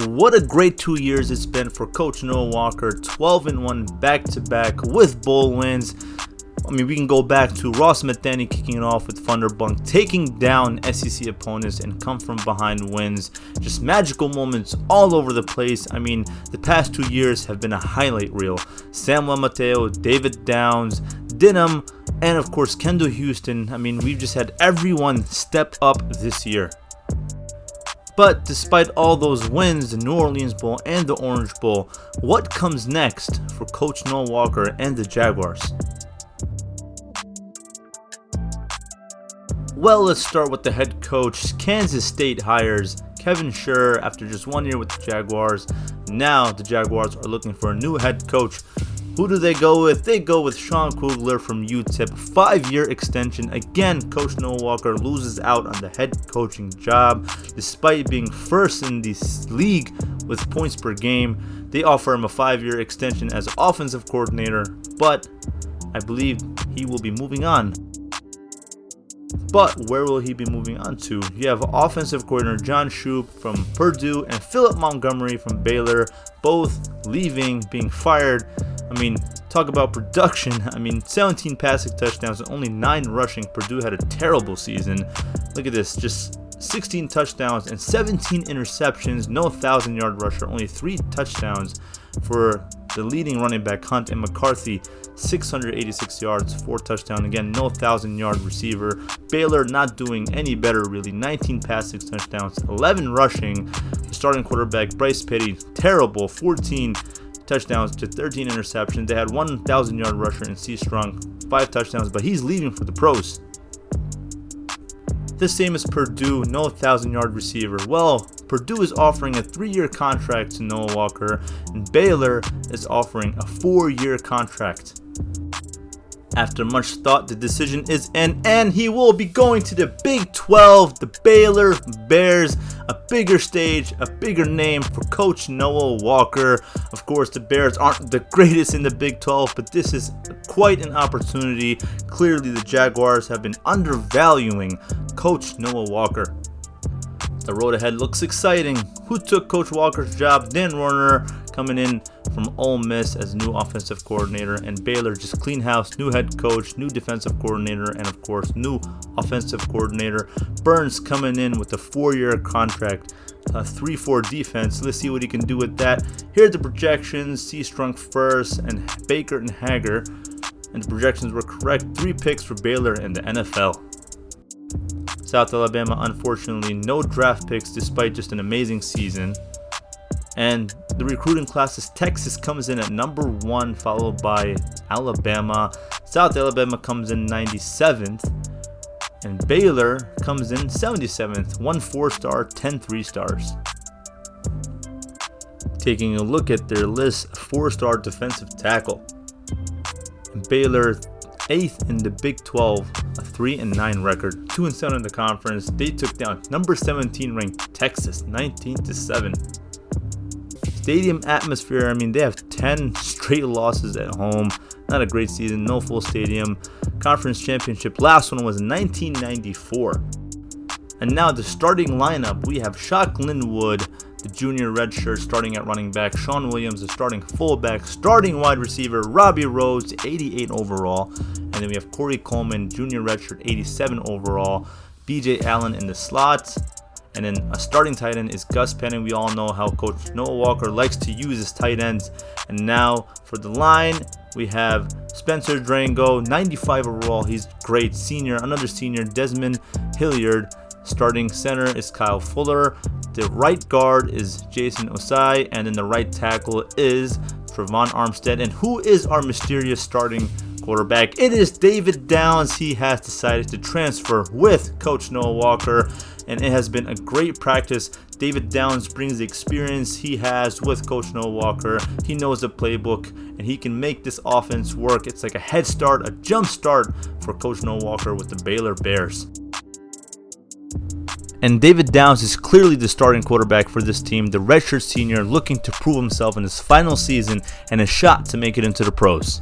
What a great 2 years it's been for Coach Noah Walker. 12-1 back-to-back with bowl wins. I mean, we can go back to Ross Metheny kicking it off with Thunderbunk, taking down SEC opponents and come from behind wins. Just magical moments all over the place. I mean, the past 2 years have been a highlight reel. Samuel Mateo, David Downs, Dinham, and of course Kendall Houston. I mean, we've just had everyone step up this year. But despite all those wins, the New Orleans Bowl and the Orange Bowl, what comes next for Coach Noah Walker and the Jaguars? Well, let's start with the head coach. Kansas State hires Kevin Sherr after just 1 year with the Jaguars. Now the Jaguars are looking for a new head coach. Who do they go with? They go with Sean Kugler from UTEP. 5-year extension. Again, Coach Noah Walker loses out on the head coaching job. Despite being first in this league with points per game, they offer him a 5-year extension as offensive coordinator, but I believe he will be moving on. But where will he be moving on to? You have offensive coordinator John Shoup from Purdue and Philip Montgomery from Baylor, both leaving, being fired. I mean, talk about production. I mean, 17 passing touchdowns and only 9 rushing. Purdue had a terrible season. Look at this, just 16 touchdowns and 17 interceptions. No 1,000-yard rusher, only 3 touchdowns for the leading running back Hunt, and McCarthy 686 yards, 4 touchdowns. Again, no 1,000-yard receiver. Baylor not doing any better really. 19 passing touchdowns, 11 rushing. The starting quarterback Bryce Petty, terrible, 14 touchdowns to 13 interceptions. They had 1,000-yard rusher in C. Strong, 5 touchdowns, but he's leaving for the pros. The same as Purdue, no 1,000-yard receiver. Well, Purdue is offering a 3-year contract to Noah Walker, and Baylor is offering a 4-year contract. After much thought, the decision is in, and he will be going to the Big 12, the Baylor Bears, a bigger stage, a bigger name for Coach Noah Walker. Of course, the Bears aren't the greatest in the Big 12, but this is quite an opportunity. Clearly, the Jaguars have been undervaluing Coach Noah Walker. The road ahead looks exciting. Who took Coach Walker's job? Dan Werner coming in from Ole Miss as new offensive coordinator, and Baylor just clean house, new head coach, new defensive coordinator, and of course new offensive coordinator. Burns coming in with a 4-year contract, a 3-4 defense. Let's see what he can do with that. Here are the projections. C. Strunk first, and Baker and Hager, and the projections were correct. 3 picks for Baylor in the NFL. South Alabama, unfortunately, no draft picks despite just an amazing season. And the recruiting class is Texas comes in at number 1, followed by Alabama. South Alabama comes in 97th, and Baylor comes in 77th. 1 4-star, 10 3-stars. Taking a look at their list, 4-star defensive tackle. And Baylor 8th in the Big 12, a 3-9 record, 2-7 in the conference. They took down number 17 ranked Texas, 19-7. Stadium atmosphere, I mean, they have 10 straight losses at home. Not a great season, no full stadium. Conference championship, last one was 1994. And now the starting lineup, we have Shock Linwood, the junior redshirt, starting at running back. Sean Williams, the starting fullback. Starting wide receiver, Robbie Rhodes, 88 overall. And then we have Corey Coleman, junior redshirt, 87 overall. BJ Allen in the slot. And then a starting tight end is Gus Penning. We all know how Coach Noah Walker likes to use his tight ends. And now for the line, we have Spencer Drango, 95 overall. He's great. Senior, another senior, Desmond Hilliard. Starting center is Kyle Fuller. The right guard is Jason Osai. And then the right tackle is Trevon Armstead. And who is our mysterious starting quarterback? It is David Downs. He has decided to transfer with Coach Noah Walker, and it has been a great practice. David Downs brings the experience he has with Coach Noah Walker. He knows the playbook, and he can make this offense work. It's like a head start, a jump start for Coach Noah Walker with the Baylor Bears. And David Downs is clearly the starting quarterback for this team, the redshirt senior looking to prove himself in his final season and a shot to make it into the pros.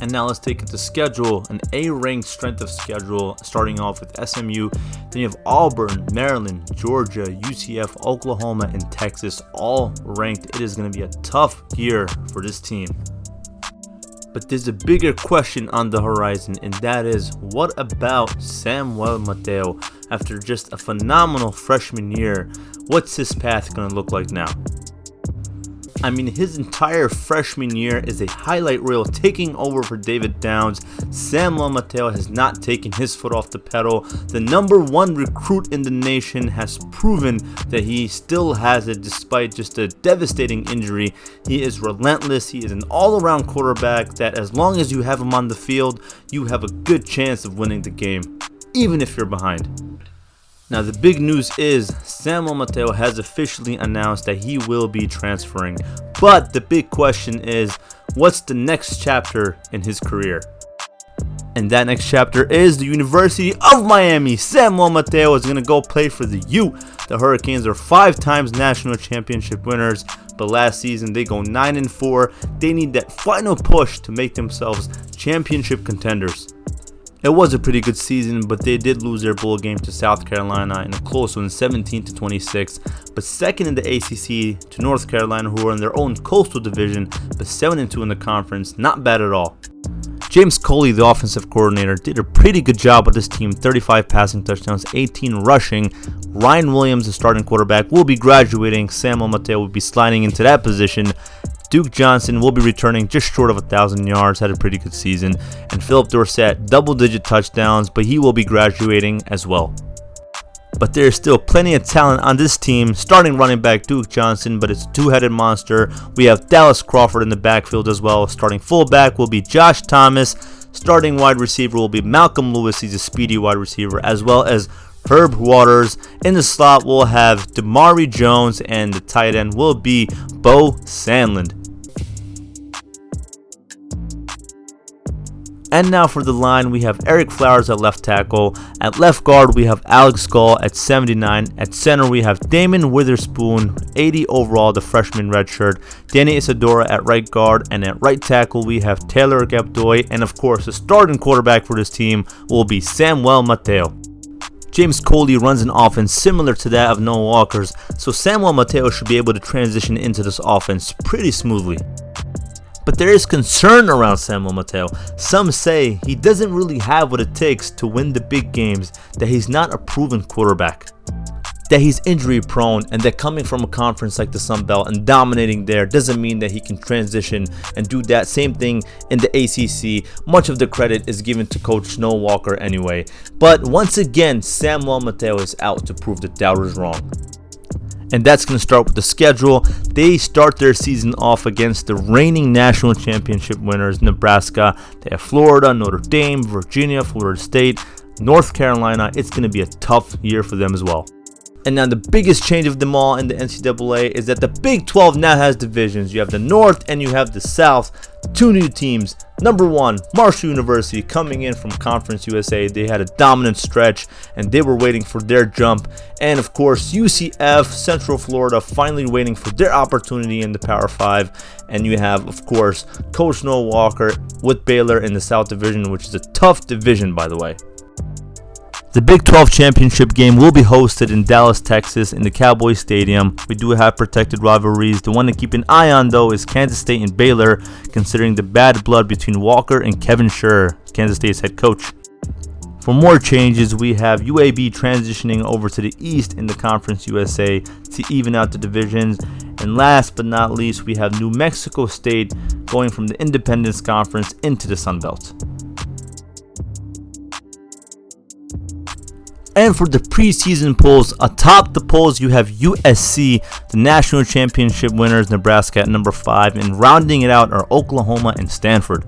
And now let's take it to schedule, an A-ranked strength of schedule, starting off with SMU. Then you have Auburn, Maryland, Georgia, UCF, Oklahoma, and Texas, all ranked. It is going to be a tough year for this team. But there's a bigger question on the horizon, and that is, what about Samuel Mateo? After just a phenomenal freshman year, what's his path going to look like now? I mean, his entire freshman year is a highlight reel taking over for David Downs. Samuel Mateo has not taken his foot off the pedal. The #1 recruit in the nation has proven that he still has it despite just a devastating injury. He is relentless. He is an all-around quarterback that as long as you have him on the field, you have a good chance of winning the game, even if you're behind. Now the big news is Samuel Mateo has officially announced that he will be transferring. But the big question is, what's the next chapter in his career? And that next chapter is the University of Miami. Samuel Mateo is going to go play for the U. The Hurricanes are 5 times national championship winners, but last season they go 9-4. They need that final push to make themselves championship contenders. It was a pretty good season, but they did lose their bowl game to South Carolina in a close one, 17-26. But second in the ACC to North Carolina, who are in their own coastal division, but 7-2 in the conference. Not bad at all. James Coley, the offensive coordinator, did a pretty good job with this team. 35 passing touchdowns, 18 rushing. Ryan Williams, the starting quarterback, will be graduating. Samuel Mateo will be sliding into that position. Duke Johnson will be returning just short of 1,000 yards, had a pretty good season. And Philip Dorsett, double-digit touchdowns, but he will be graduating as well. But there's still plenty of talent on this team. Starting running back Duke Johnson, but it's a two-headed monster. We have Dallas Crawford in the backfield as well. Starting fullback will be Josh Thomas. Starting wide receiver will be Malcolm Lewis. He's a speedy wide receiver, as well as Herb Waters. In the slot, we'll have Damari Jones, and the tight end will be Bo Sandland. And now for the line, we have Eric Flowers at left tackle. At left guard, we have Alex Skull at 79. At center, we have Damon Witherspoon, 80 overall, the freshman redshirt. Danny Isadora at right guard. And at right tackle, we have Taylor Gabdoy. And of course, the starting quarterback for this team will be Samuel Mateo. James Coley runs an offense similar to that of Noah Walker's, so Samuel Mateo should be able to transition into this offense pretty smoothly. But there is concern around Samuel Mateo. Some say he doesn't really have what it takes to win the big games, that he's not a proven quarterback, that he's injury prone, and that coming from a conference like the Sun Belt and dominating there doesn't mean that he can transition and do that same thing in the ACC. Much of the credit is given to Coach Noah Walker anyway. But once again, Samuel Mateo is out to prove the doubters wrong. And that's going to start with the schedule. They start their season off against the reigning national championship winners, Nebraska. They have Florida, Notre Dame, Virginia, Florida State, North Carolina. It's going to be a tough year for them as well. And now the biggest change of them all in the NCAA is that the Big 12 now has divisions. You have the North and you have the South. 2 new teams. #1, Marshall University, coming in from Conference USA. They had a dominant stretch and they were waiting for their jump. And of course, UCF, Central Florida, finally waiting for their opportunity in the Power 5. And you have, of course, Coach Noah Walker with Baylor in the South Division, which is a tough division, by the way. The Big 12 championship game will be hosted in Dallas, Texas in the Cowboys Stadium. We do have protected rivalries. The one to keep an eye on, though, is Kansas State and Baylor, considering the bad blood between Walker and Kevin Sherr, Kansas State's head coach. For more changes, we have UAB transitioning over to the East in the Conference USA to even out the divisions. And last but not least, we have New Mexico State going from the Independence Conference into the Sun Belt. And for the preseason polls, atop the polls you have USC, the national championship winners, Nebraska at number 5, and rounding it out are Oklahoma and Stanford.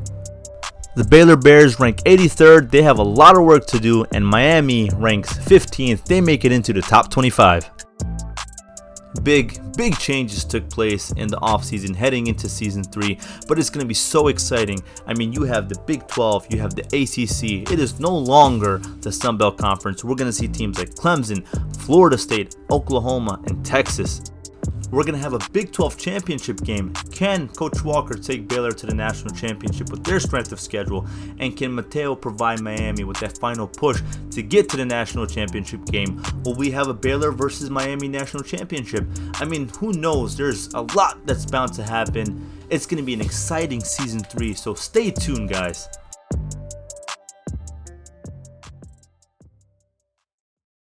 The Baylor Bears rank 83rd. They have a lot of work to do, and Miami ranks 15th. They make it into the top 25. Big changes took place in the offseason heading into season 3, but it's going to be so exciting. I mean, you have the Big 12, you have the ACC. It is no longer the Sun Belt Conference. We're going to see teams like Clemson, Florida State, Oklahoma, and Texas. We're going to have a Big 12 championship game. Can Coach Walker take Baylor to the national championship with their strength of schedule? And can Mateo provide Miami with that final push to get to the national championship game? Will we have a Baylor versus Miami national championship? I mean, who knows? There's a lot that's bound to happen. It's going to be an exciting season 3, so stay tuned, guys.